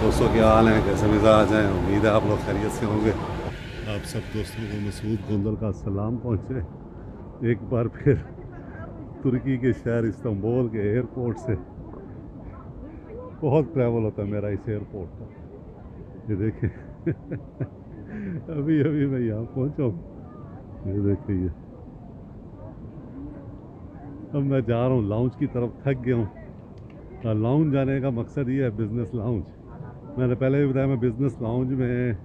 दोस्तों क्या हाल है, कैसे मिजाज हैं। उम्मीद है आप लोग खैरियत से होंगे। आप सब दोस्तों को मसूद गोंदल का सलाम पहुँचे एक बार फिर तुर्की के शहर इस्तांबुल के एयरपोर्ट से। बहुत ट्रैवल होता है मेरा इस एयरपोर्ट का। ये देखिए अभी अभी मैं यहाँ पहुँचा हूँ। ये देखिए ये अब मैं जा रहा हूँ लाउंज की तरफ। थक गया हूँ। लाउंज जाने का मकसद ये है बिज़नेस लाउंज। मैंने पहले भी बताया मैं बिज़नेस लाउंज में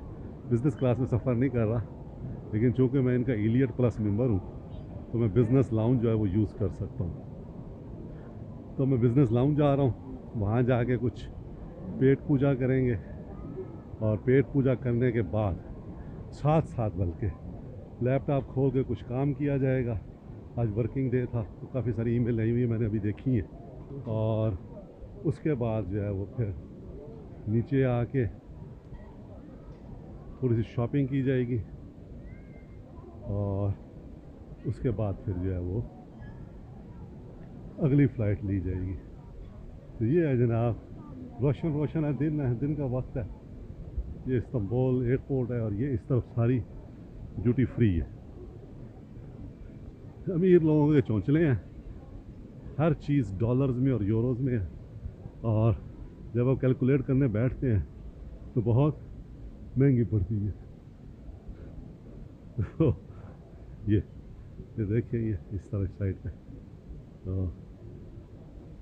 बिज़नेस क्लास में सफ़र नहीं कर रहा, लेकिन चूँकि मैं इनका इलियट प्लस मेंबर हूँ तो मैं बिज़नेस लाउंज जो है वो यूज़ कर सकता हूँ। तो मैं बिज़नेस लाउंज जा रहा हूँ। वहाँ जाके कुछ पेट पूजा करेंगे और पेट पूजा करने के बाद साथ साथ बल्कि लैपटॉप खोल के कुछ काम किया जाएगा। आज वर्किंग डे था तो काफ़ी सारी ईमेल आई हुई है, मैंने अभी देखी है। और उसके बाद जो है वो फिर नीचे आके थोड़ी सी शॉपिंग की जाएगी और उसके बाद फिर जो है वो अगली फ़्लाइट ली जाएगी। तो ये है जनाब, रोशन रोशन है, दिन का वक्त है। ये इस्तांबुल एयरपोर्ट है और ये इस तरफ सारी ड्यूटी फ्री है। अमीर लोगों के चौंचले हैं, हर चीज़ डॉलर्स में और यूरोज़ में है। और जब आप कैलकुलेट करने बैठते हैं तो बहुत महंगी पड़ती है। तो ये देखिए ये इस तरह साइड पे तो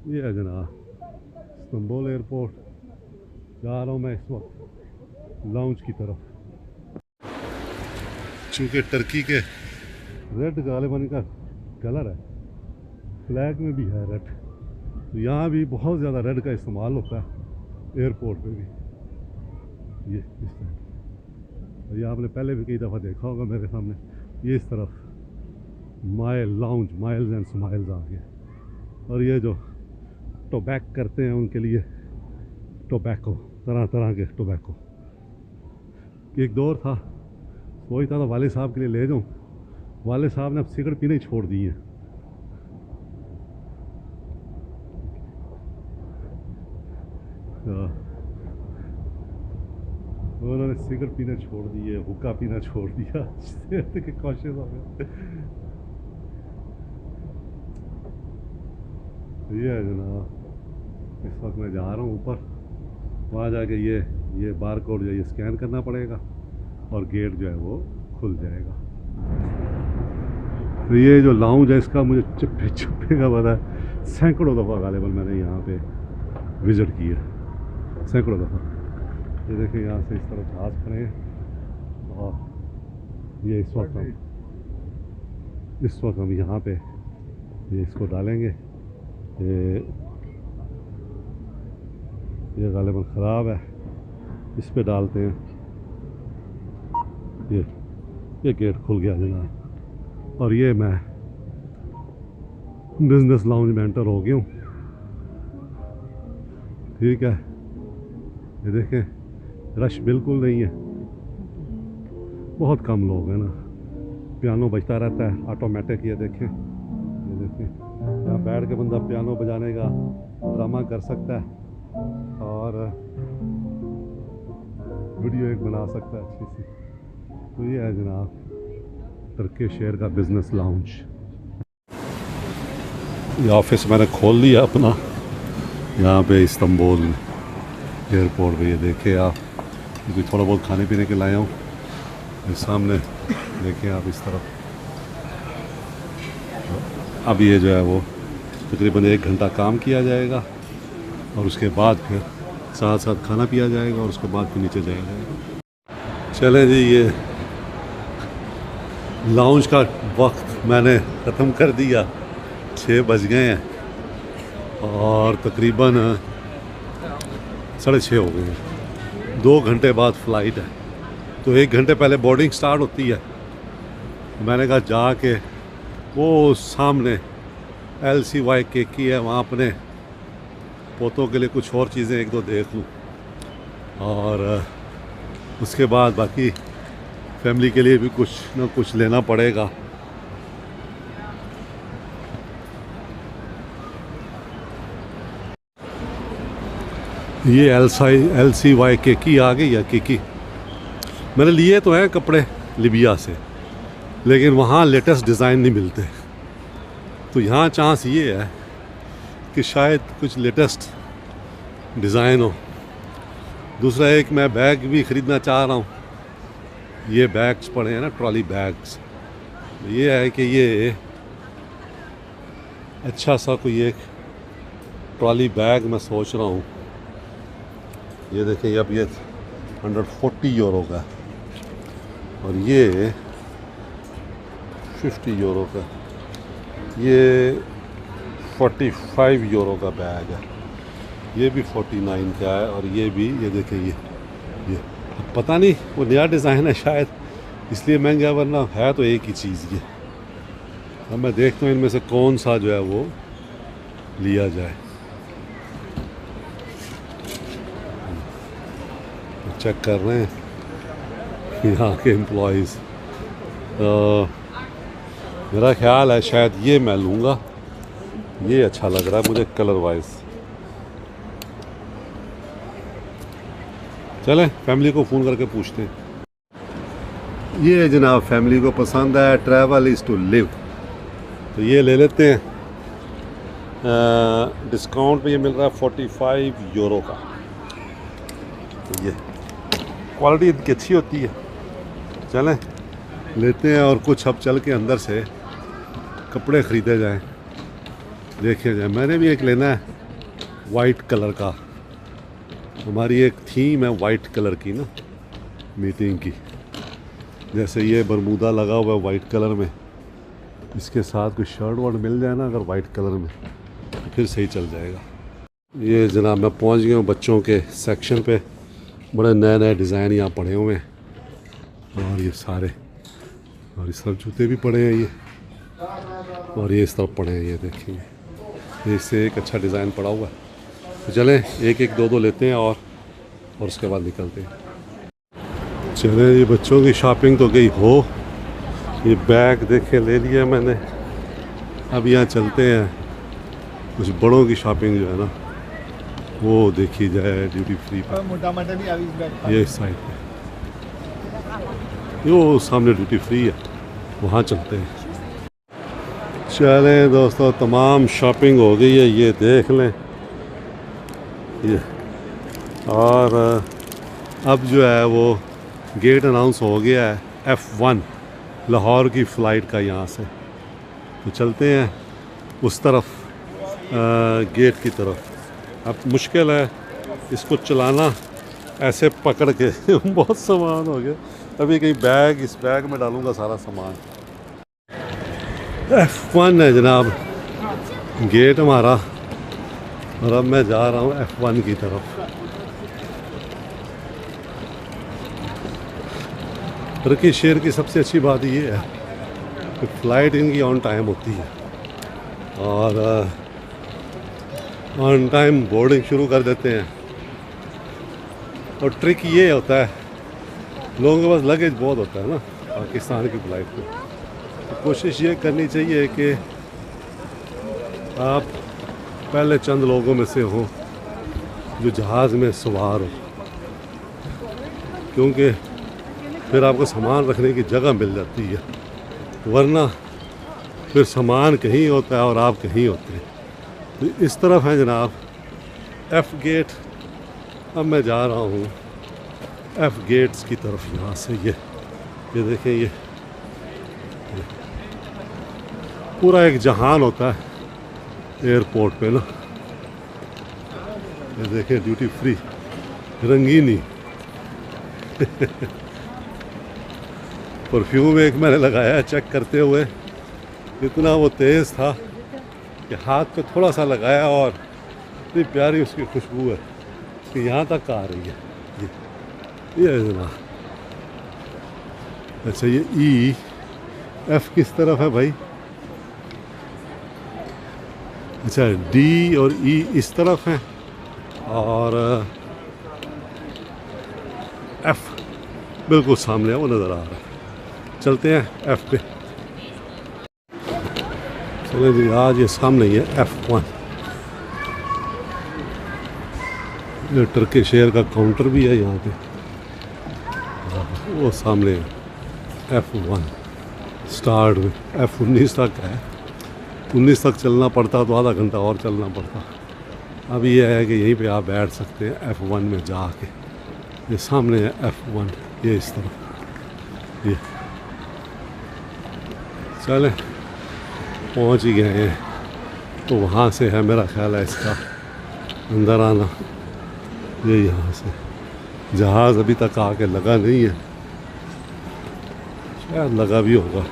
ये है जनाब इस्तांबुल एयरपोर्ट। जा रहा हूँ मैं इस वक्त लाउंज की तरफ। चूँकि टर्की के रेड गालिबन का कलर है, फ्लैग में भी है रेड, तो यहाँ भी बहुत ज़्यादा रेड का इस्तेमाल होता है एयरपोर्ट पे भी। ये इस तरह, और ये आपने पहले भी कई दफ़ा देखा होगा मेरे सामने। ये इस तरफ लाउंज माइल्स एंड स्माइल्स आ गए। और ये जो टोबैक करते हैं उनके लिए टोबैको, तरह तरह के टोबैको। एक दौर था वही था, तो वाले साहब के लिए ले जाऊँ, वाले साहब ने अब सिगरेट पीने ही छोड़ दी है। उन्होंने सिगरेट पीना छोड़ दी है, हुक्का पीना छोड़ दिया कि कॉशियस हो गए। ये है जनाब, इस वक्त मैं जा रहा हूँ ऊपर। वहाँ जाके ये बार कोड जो है ये स्कैन करना पड़ेगा और गेट जो है वो खुल जाएगा। तो ये जो लाउंज है इसका मुझे चुप्पे का पता है। सैकड़ों दफ़ा गालिबन मैंने यहाँ पे विज़िट की है, सैकड़ों दफ़ा। ये देखिए यहाँ से इस तरफ जहाज़ खड़े हैं और ये इस वक्त हम यहाँ पे ये इसको डालेंगे। ये गालिबन ख़राब है, इस पे डालते हैं। ये गेट खुल गया जनाब और ये मैं बिज़नेस लाउंज में एंटर हो गया हूँ। ठीक है, ये देखें रश बिल्कुल नहीं है, बहुत कम लोग हैं ना। पियानो बजता रहता है ऑटोमेटिक। ये देखें यहाँ बैठ के बंदा पियानो बजाने का ड्रामा कर सकता है और वीडियो एक बना सकता है अच्छी सी। तो ये है जनाब टर्किश शहर का बिज़नेस लाउंज। ये ऑफिस मैंने खोल लिया अपना यहाँ पे इस्तांबुल एयरपोर्ट पे। ये देखे आप, क्योंकि थोड़ा बहुत खाने पीने के लाया हूँ। इस सामने देखें आप इस तरफ। अब ये जो है वो तकरीबन 1 घंटा काम किया जाएगा और उसके बाद फिर साथ साथ खाना पिया जाएगा और उसके बाद फिर नीचे जाया जाएगा। चलें जी, ये लाउंज का वक्त मैंने ख़त्म कर दिया। 6 बज गए हैं और तकरीबन 6:30 हो गए हैं। 2 घंटे बाद फ़्लाइट है तो 1 घंटे पहले बोर्डिंग स्टार्ट होती है। मैंने कहा जाके वो सामने LCY की है, वहाँ अपने पोतों के लिए कुछ और चीज़ें 1-2 देख लूँ और उसके बाद बाकी फैमिली के लिए भी कुछ ना कुछ लेना पड़ेगा। ये LCY केकी आ गई या केकी। मैंने लिए तो हैं कपड़े लिबिया से, लेकिन वहाँ लेटेस्ट डिज़ाइन नहीं मिलते। तो यहाँ चांस ये है कि शायद कुछ लेटेस्ट डिज़ाइन हो। दूसरा एक मैं बैग भी ख़रीदना चाह रहा हूँ। ये बैग्स पड़े हैं ना, ट्रॉली बैग्स। ये है कि ये अच्छा सा कोई एक ट्रॉली बैग मैं सोच रहा हूँ। ये देखें, अब ये 140 यूरो का और ये 50 यूरो का, ये 45 यूरो का बैग है, ये भी 49 का है और ये भी, ये देखें ये अब पता नहीं वो नया डिज़ाइन है शायद इसलिए महंगा, वरना है तो एक ही चीज़ ये। अब मैं देखता हूँ इनमें से कौन सा जो है वो लिया जाए। चेक कर रहे हैं यहाँ के एम्प्लॉइज़। मेरा ख्याल है शायद ये मैं लूँगा, ये अच्छा लग रहा है मुझे कलर वाइज। चलें फैमिली को फ़ोन करके पूछते हैं। ये जनाब फैमिली को पसंद है ट्रैवल इज़ टू लिव, तो ये ले लेते हैं। डिस्काउंट पे ये मिल रहा है 45 यूरो का। तो ये क्वालिटी इनकी अच्छी होती है। चलें लेते हैं और कुछ अब चल के अंदर से कपड़े ख़रीदे जाएं, देखे जाए। मैंने भी एक लेना है वाइट कलर का। हमारी एक थीम है वाइट कलर की ना, मीटिंग की। जैसे ये बरमूदा लगा हुआ है वाइट कलर में, इसके साथ कोई शर्ट वर्ट मिल जाए ना अगर वाइट कलर में, तो फिर सही चल जाएगा। ये जनाब मैं पहुंच गया हूँ बच्चों के सेक्शन पे। बड़े नए नए डिज़ाइन यहाँ पड़े हुए हैं और ये सारे, और इस तरफ जूते भी पड़े हैं ये, और ये इस तरफ पड़े हैं, ये देखेंगे इससे एक अच्छा डिज़ाइन पड़ा हुआ है। तो चलें एक एक दो दो लेते हैं और उसके बाद निकलते हैं। चलें ये बच्चों की शॉपिंग तो गई हो, ये बैग देखे ले लिया मैंने। अब यहाँ चलते हैं कुछ बड़ों की शॉपिंग जो है ना वो देखी जाए ड्यूटी फ्री पर। ये साइड पे वो सामने ड्यूटी फ्री है, वहाँ चलते हैं। चलें दोस्तों तमाम शॉपिंग हो गई है, ये देख लें ये। और अब जो है वो गेट अनाउंस हो गया है F1 लाहौर की फ़्लाइट का यहाँ से। तो चलते हैं उस तरफ गेट की तरफ। अब मुश्किल है इसको चलाना ऐसे पकड़ के बहुत सामान हो गया। अभी कहीं बैग, इस बैग में डालूंगा सारा सामान। F1 है जनाब गेट हमारा, और अब मैं जा रहा हूँ F1 की तरफ। टर्किश एयर की सबसे अच्छी बात ये है कि फ़्लाइट इनकी ऑन टाइम होती है और ऑन टाइम बोर्डिंग शुरू कर देते हैं। और ट्रिक ये होता है, लोगों के पास लगेज बहुत होता है ना पाकिस्तान की फ़्लाइट में, तो कोशिश ये करनी चाहिए कि आप पहले चंद लोगों में से हो जो जहाज़ में सवार हो, क्योंकि फिर आपको सामान रखने की जगह मिल जाती है, वरना फिर सामान कहीं होता है और आप कहीं होते हैं। तो इस तरफ है जनाब F गेट। अब मैं जा रहा हूँ F गेट्स की तरफ। यहाँ से ये देखें ये पूरा एक जहान होता है एयरपोर्ट पे ना। ये देखें ड्यूटी फ्री रंगीनी परफ्यूम एक मैंने लगाया चेक करते हुए, इतना वो तेज़ था कि हाथ पे थोड़ा सा लगाया और इतनी प्यारी उसकी खुशबू है कि यहाँ तक आ रही है। ये जनाब। अच्छा ये F किस तरफ है भाई? अच्छा D और E इस तरफ है और F बिल्कुल सामने है, वो नज़र आ रहा है। चलते हैं F पे। चलो जी आज ये सामने ही है F1। ये टर्किश एयर का काउंटर भी है यहाँ पे। वो सामने F1 स्टार्ट में F19 तक है। 19 तक चलना पड़ता तो आधा घंटा और चलना पड़ता। अब ये है कि यहीं पे आप बैठ सकते हैं F1 में जाके। ये सामने है F1, ये इस तरफ। ये चलें पहुंच ही गए हैं। तो वहाँ से है मेरा ख्याल है इसका अंदर आना। ये यहाँ से जहाज़ अभी तक आके लगा नहीं है, शायद लगा भी होगा।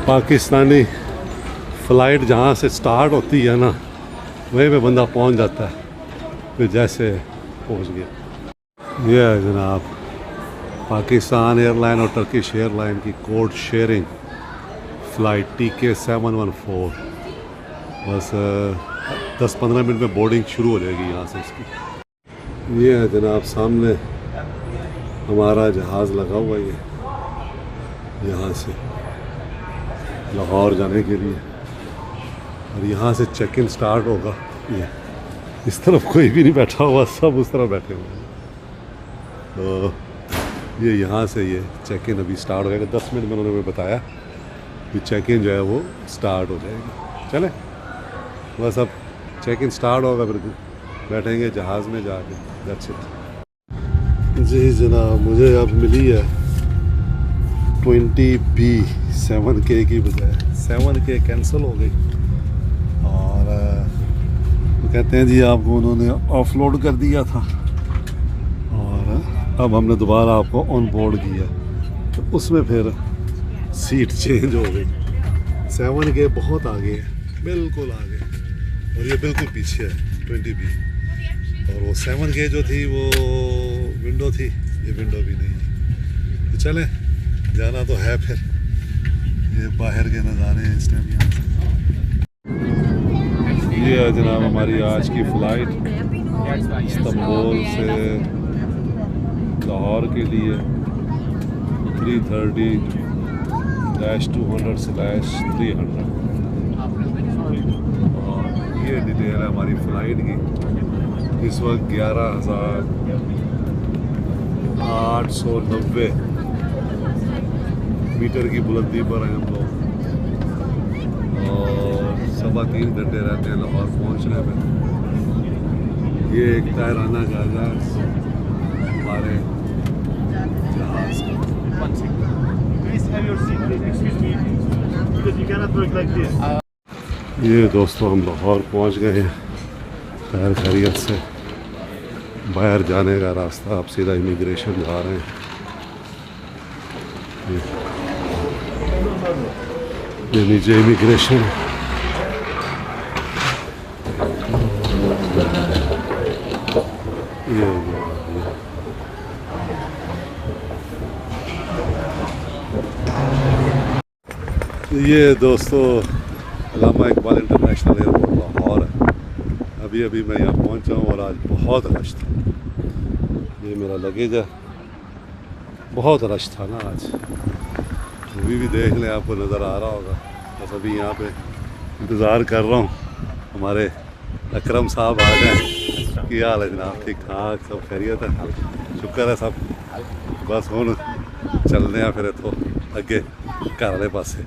पाकिस्तानी फ़्लाइट जहाँ से स्टार्ट होती है ना, वहीं पे बंदा पहुँच जाता है। फिर जैसे पहुँच गया। ये है जनाब पाकिस्तान एयरलाइन और टर्किश एयरलाइन की कोड शेयरिंग फ़्लाइट TK714। बस 10-15 मिनट में बोर्डिंग शुरू हो जाएगी यहाँ से इसकी। ये है जनाब सामने हमारा जहाज़ लगा हुआ है, यहाँ से लाहौर जाने के लिए। और यहाँ से चेक इन स्टार्ट होगा। ये इस तरफ कोई भी नहीं बैठा हुआ, सब उस तरफ बैठे हुए हैं। तो ये यहाँ से ये चेक इन अभी स्टार्ट हो जाएगा। 10 मिनट में उन्होंने बताया कि चेक इन जो है वो स्टार्ट हो जाएगी। चले बस अब चेक इन स्टार्ट होगा, फिर बैठेंगे जहाज़ में जाके। That's it. जी जनाब, मुझे अब मिली है 20B 7K की बजाय 7K कैंसिल हो गई। और तो कहते हैं जी आपको उन्होंने ऑफलोड कर दिया था और अब हमने दोबारा आपको ऑन बोर्ड किया, तो उसमें फिर सीट चेंज हो गई। 7K बहुत आगे है, बिल्कुल आगे, और ये बिल्कुल पीछे है 20B। और वो 7K जो थी वो विंडो थी, ये विंडो भी नहीं है। तो चलें, जाना तो है फिर। ये बाहर के नज़ारे हैं इस टाइम यहाँ से। ये है जनाब हमारी आज की फ़्लाइट इस्तांबुल से लाहौर के लिए 330-200/300। और ये डिटेल है हमारी फ़्लाइट की। इस वक्त 11,890 मीटर की बुलंदी पर हैं हम लोग, और 3.25 घंटे रहते हैं लाहौर पहुँचने में। ये एक तायराना जहाज़ हमारे जहाज़ का। ये दोस्तों हम लाहौर पहुँच गए हैं खैर खैरियत से। बाहर जाने का रास्ता, आप सीधा इमिग्रेशन जा रहे हैं। ये नीचे इमिग्रेशन है। ये दोस्तों अल्लामा इकबाल इंटरनेशनल एयरपोर्ट लाहौर है। अभी अभी मैं यहाँ पहुँचा हूँ और आज बहुत रश था। ये मेरा लगेज है, बहुत रश था ना आज। मूवी भी देख लें, आपको नज़र आ रहा होगा। बस अभी यहाँ पे इंतज़ार कर रहा हूँ, हमारे अकरम साहब आ गए। क्या हाल है जनाब? ठीक ठाक, सब खैरियत है? शुक्र है सब। बस हुण चलने फिर इतों अगे घर वाले पासे।